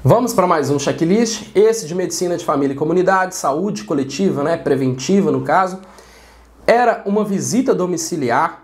Vamos para mais um checklist, esse de medicina de família e comunidade, saúde coletiva, preventiva no caso. Era uma visita domiciliar,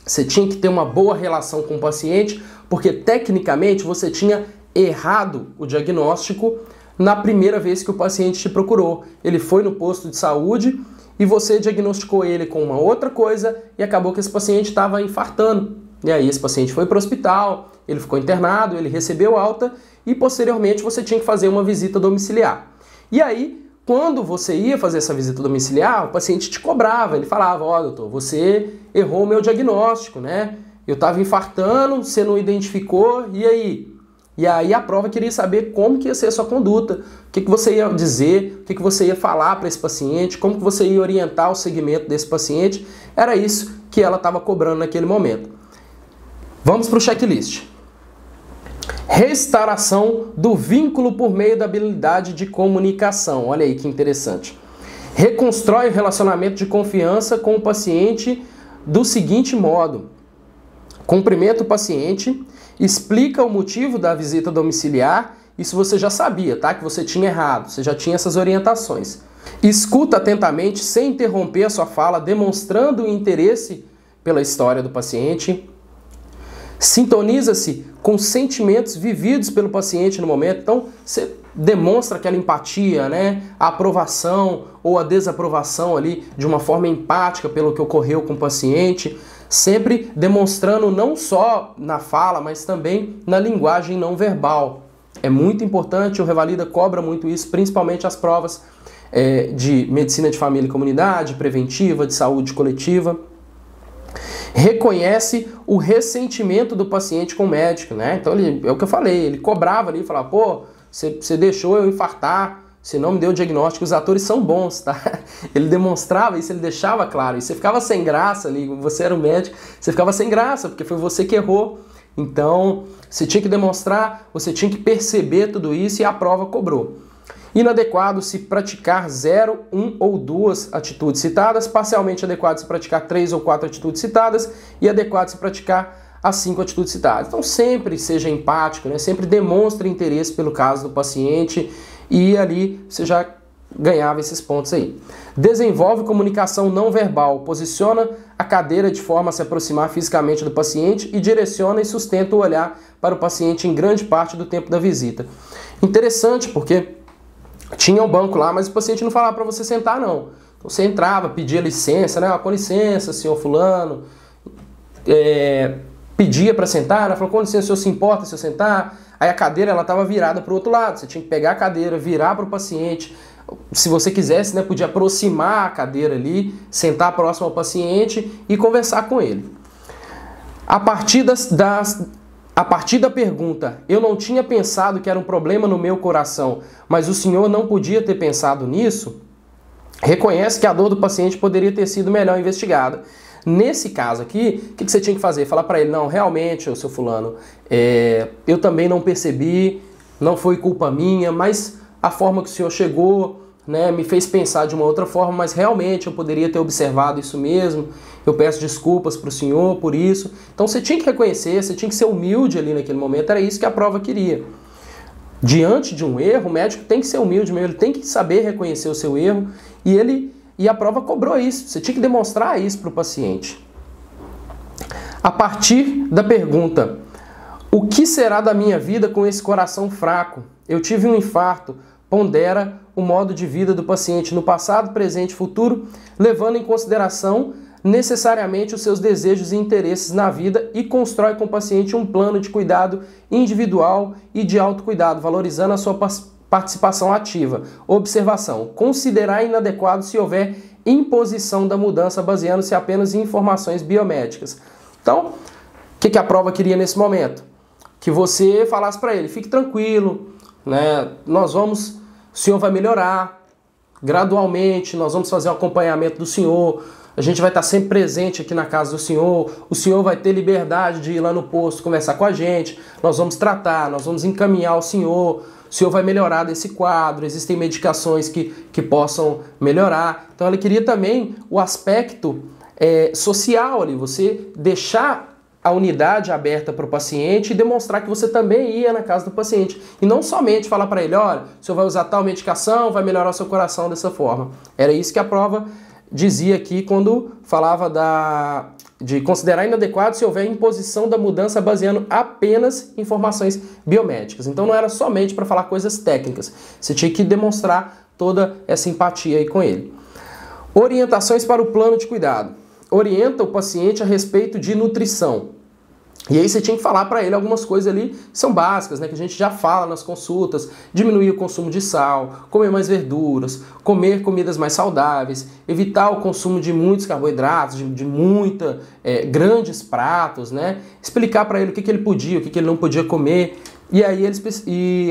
você tinha que ter uma boa relação com o paciente, porque tecnicamente você tinha errado o diagnóstico na primeira vez que o paciente te procurou. Ele foi no posto de saúde e você diagnosticou ele com uma outra coisa e acabou que esse paciente estava infartando. E aí esse paciente foi para o hospital, ele ficou internado, ele recebeu alta e posteriormente você tinha que fazer uma visita domiciliar. E aí, quando você ia fazer essa visita domiciliar, o paciente te cobrava, ele falava: ó, doutor, você errou o meu diagnóstico, Eu estava infartando, você não identificou, e aí? E aí a prova queria saber como que ia ser a sua conduta, o que você ia dizer, o que você ia falar para esse paciente, como que você ia orientar o segmento desse paciente. Era isso que ela estava cobrando naquele momento. Vamos para o checklist. Restauração do vínculo por meio da habilidade de comunicação. Olha aí que interessante. Reconstrói o relacionamento de confiança com o paciente do seguinte modo: cumprimenta o paciente, explica o motivo da visita domiciliar. Isso você já sabia, tá? Que você tinha errado, você já tinha essas orientações. Escuta atentamente, sem interromper a sua fala, demonstrando o interesse pela história do paciente. Sintoniza-se com sentimentos vividos pelo paciente no momento. Então, você demonstra aquela empatia, a aprovação ou a desaprovação ali de uma forma empática pelo que ocorreu com o paciente, sempre demonstrando não só na fala, mas também na linguagem não verbal. É muito importante, o Revalida cobra muito isso, principalmente as provas de medicina de família e comunidade, preventiva, de saúde coletiva. Reconhece o ressentimento do paciente com o médico, Então, é o que eu falei, ele cobrava ali, falava: pô, você deixou eu infartar, você não me deu o diagnóstico. Os atores são bons, tá? Ele demonstrava isso, ele deixava claro, e você ficava sem graça ali, você era o médico, você ficava sem graça, porque foi você que errou. Então, você tinha que demonstrar, você tinha que perceber tudo isso e a prova cobrou. Inadequado se praticar 0, 1 ou 2 atitudes citadas, parcialmente adequado se praticar 3 ou 4 atitudes citadas e adequado se praticar as 5 atitudes citadas. Então sempre seja empático, sempre demonstre interesse pelo caso do paciente e ali você já ganhava esses pontos aí. Desenvolve comunicação não verbal, posiciona a cadeira de forma a se aproximar fisicamente do paciente e direciona e sustenta o olhar para o paciente em grande parte do tempo da visita. Interessante porque tinha um banco lá, mas o paciente não falava para você sentar, não. Então você entrava, pedia licença, com licença, senhor fulano. Pedia para sentar, ela falou: com licença, o senhor se importa se eu sentar? Aí a cadeira estava virada para o outro lado, você tinha que pegar a cadeira, virar para o paciente. Se você quisesse, podia aproximar a cadeira ali, sentar próximo ao paciente e conversar com ele. A partir da pergunta: eu não tinha pensado que era um problema no meu coração, mas o senhor não podia ter pensado nisso, reconhece que a dor do paciente poderia ter sido melhor investigada. Nesse caso aqui, o que você tinha que fazer? Falar para ele: não, realmente, seu fulano, eu também não percebi, não foi culpa minha, mas a forma que o senhor chegou, me fez pensar de uma outra forma, mas realmente eu poderia ter observado isso mesmo. Eu peço desculpas para o senhor por isso. Então você tinha que reconhecer, você tinha que ser humilde ali naquele momento, era isso que a prova queria. Diante de um erro, o médico tem que ser humilde mesmo, ele tem que saber reconhecer o seu erro e a prova cobrou isso. Você tinha que demonstrar isso para o paciente. A partir da pergunta: o que será da minha vida com esse coração fraco? Eu tive um infarto. Pondera o modo de vida do paciente no passado, presente e futuro, levando em consideração necessariamente os seus desejos e interesses na vida e constrói com o paciente um plano de cuidado individual e de autocuidado, valorizando a sua participação ativa. Observação: considerar inadequado se houver imposição da mudança baseando-se apenas em informações biomédicas. Então, o que a prova queria nesse momento? Que você falasse para ele: fique tranquilo, o senhor vai melhorar gradualmente, nós vamos fazer um acompanhamento do senhor, a gente vai estar sempre presente aqui na casa do senhor, o senhor vai ter liberdade de ir lá no posto conversar com a gente, nós vamos tratar, nós vamos encaminhar o senhor vai melhorar desse quadro, existem medicações que possam melhorar. Então ela queria também o aspecto social ali, você deixar a unidade aberta para o paciente e demonstrar que você também ia na casa do paciente. E não somente falar para ele, olha, o senhor vai usar tal medicação, vai melhorar o seu coração dessa forma. Era isso que a prova dizia aqui quando falava de considerar inadequado se houver imposição da mudança baseando apenas em informações biomédicas. Então não era somente para falar coisas técnicas, você tinha que demonstrar toda essa empatia aí com ele. Orientações para o plano de cuidado. Orienta o paciente a respeito de nutrição. E aí você tinha que falar para ele algumas coisas ali que são básicas, né, que a gente já fala nas consultas: diminuir o consumo de sal, comer mais verduras, comer comidas mais saudáveis, evitar o consumo de muitos carboidratos, grandes pratos, né? Explicar para ele o que ele podia, o que ele não podia comer. E aí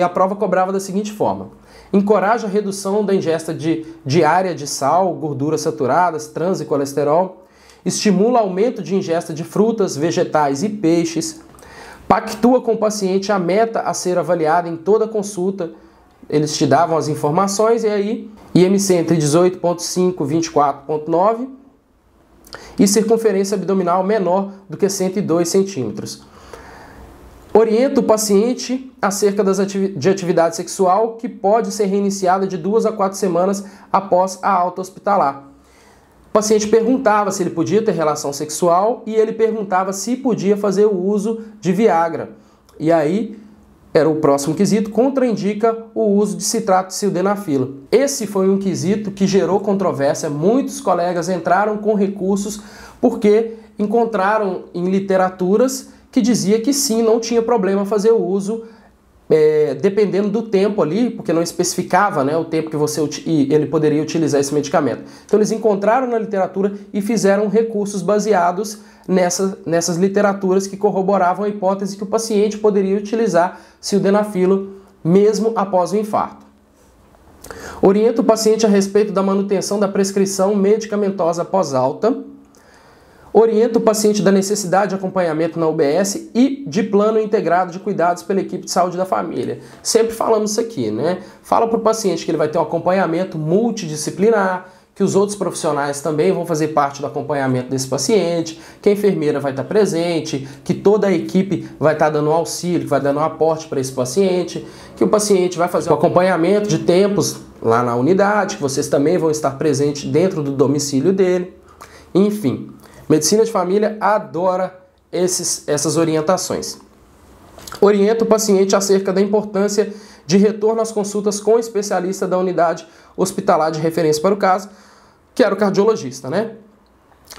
a prova cobrava da seguinte forma: encoraja a redução da ingesta diária de sal, gorduras saturadas, trans e colesterol. Estimula o aumento de ingesta de frutas, vegetais e peixes. Pactua com o paciente a meta a ser avaliada em toda consulta. Eles te davam as informações e aí IMC entre 18,5 e 24,9 e circunferência abdominal menor do que 102 centímetros. Orienta o paciente acerca de atividade sexual que pode ser reiniciada de 2 a 4 semanas após a alta hospitalar. O paciente perguntava se ele podia ter relação sexual e ele perguntava se podia fazer o uso de Viagra. E aí, era o próximo quesito, contraindica o uso de citrato de sildenafila. Esse foi um quesito que gerou controvérsia. Muitos colegas entraram com recursos porque encontraram em literaturas que dizia que sim, não tinha problema fazer o uso, dependendo do tempo ali, porque não especificava, né, o tempo que ele poderia utilizar esse medicamento. Então eles encontraram na literatura e fizeram recursos baseados nessas literaturas que corroboravam a hipótese que o paciente poderia utilizar sildenafila mesmo após o infarto. Orienta o paciente a respeito da manutenção da prescrição medicamentosa após alta. Orienta o paciente da necessidade de acompanhamento na UBS e de plano integrado de cuidados pela equipe de saúde da família. Sempre falamos isso aqui, né? Fala para o paciente que ele vai ter um acompanhamento multidisciplinar, que os outros profissionais também vão fazer parte do acompanhamento desse paciente, que a enfermeira vai estar presente, que toda a equipe vai estar dando auxílio, que vai dando um aporte para esse paciente, que o paciente vai fazer o acompanhamento de tempos lá na unidade, que vocês também vão estar presentes dentro do domicílio dele. Enfim, medicina de família adora essas orientações. Orienta o paciente acerca da importância de retorno às consultas com o especialista da unidade hospitalar de referência para o caso, que era o cardiologista, né?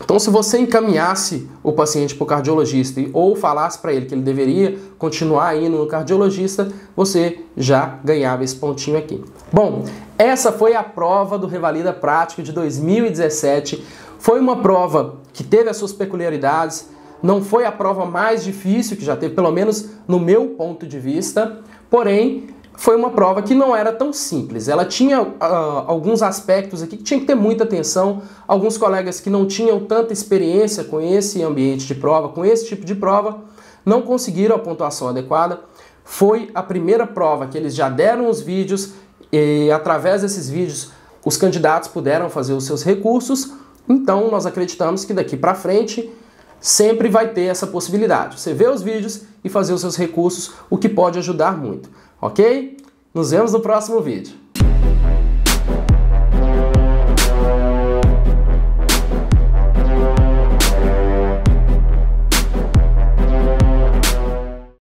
Então, se você encaminhasse o paciente para o cardiologista ou falasse para ele que ele deveria continuar indo no cardiologista, você já ganhava esse pontinho aqui. Bom, essa foi a prova do Revalida Prático de 2017. Foi uma prova que teve as suas peculiaridades, não foi a prova mais difícil que já teve, pelo menos no meu ponto de vista, porém, foi uma prova que não era tão simples. Ela tinha alguns aspectos aqui que tinha que ter muita atenção. Alguns colegas que não tinham tanta experiência com esse ambiente de prova, com esse tipo de prova, não conseguiram a pontuação adequada. Foi a primeira prova que eles já deram os vídeos e através desses vídeos os candidatos puderam fazer os seus recursos. Então nós acreditamos que daqui para frente sempre vai ter essa possibilidade. Você vê os vídeos e fazer os seus recursos, o que pode ajudar muito. Ok? Nos vemos no próximo vídeo.